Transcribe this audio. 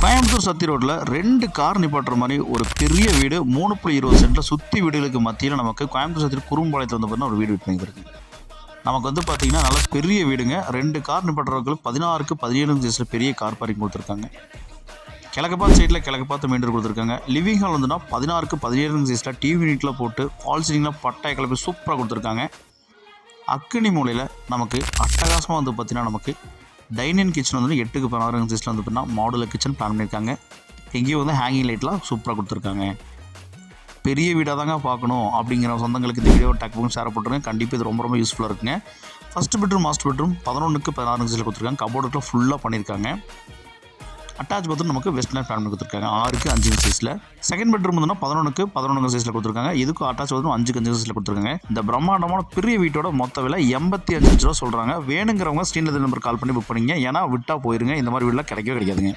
கோயம்புத்தூர் சத்தி ரோட்டில் 2 கார் நிப்பாட்டுற மாதிரி ஒரு பெரிய வீடு 3.20 சென்ட்டில் சுற்றி வீடுகளுக்கு மத்தியில் நமக்கு கோயம்புத்தூர் சத்தி குறும்பாளையத்தில் வந்து பார்த்தீங்கன்னா ஒரு வீடு விற்பனைக்கு இருக்குது. நமக்கு வந்து பார்த்தீங்கன்னா நல்ல பெரிய வீடுங்க. 2 கார் நிப்பாட்டுறவர்கள் 16க்கு 17 சைஸில் பெரிய கார் பார்க்கிங் கொடுத்துருக்காங்க. கிழக்கு பார்த்து சைடில் கிழக்கு பார்த்து மெயின் ரோடு கொடுத்துருக்காங்க. லிவிங் ஹால் வந்துன்னா 16க்கு 17 சைஸில் டிவி யூனிட்டில் போட்டு ஃபால் சீலிங்கில் பட்டாய கிளப்பி சூப்பராக கொடுத்துருக்காங்க. அக்கினி மூலையில் நமக்கு அட்டகாசமாக வந்து பார்த்தீங்கன்னா நமக்கு டைனிங் கிச்சன் வந்து 8க்கு 16 சைஸில் வந்து பார்த்தீங்கன்னா மாடுலர் கிச்சன் பிளான் பண்ணியிருக்காங்க. எங்கேயும் வந்து ஹேங்கிங் லைட்லாம் சூப்பராக கொடுத்துருக்காங்க. பெரிய வீடாக தாங்க பார்க்கணும் அப்படிங்கிற சொந்தங்களுக்கு இந்த வீடியோ டேக் பண்ணி ஷேர் போட்டுருங்க. கண்டிப்பாக இது ரொம்ப யூஸ்ஃபுல்லாக இருக்குங்க. ஃபஸ்ட்டு பெட்ரூம் மாஸ்டர் பெட்ரூம் 11க்கு 16 சைஸில் கொடுத்துருக்காங்க. கபோர்டுக்குலாம் ஃபுல்லாக பண்ணியிருக்காங்க. அட்டாச் பாத்ரூம் நமக்கு வெஸ்டர்ன் பிளான் பண்ணி கொடுத்துருக்காங்க 6க்கு 5 சைஸில். செகண்ட் பெட்ரூம் வந்து 11க்கு 11 சைஸில் கொடுத்துருக்காங்க. இதுக்கும் அட்டாச் பாத்ரூம் 5க்கு 5 சைஸில் கொடுத்துருக்காங்க. இந்த பிரம்மாண்டமான பெரிய வீட்டோட மொத்த விலை 85 லட்ச ரூபா சொல்கிறாங்க. வேணுங்கிறவங்க ஸ்க்ரீனில் நம்பர் கால் பண்ணி புக் பண்ணிங்க. ஏன்னா விட்டா போயிருங்க. இந்த மாதிரி வீடெலாம் கிடைக்கவே கிடைக்காதுங்க.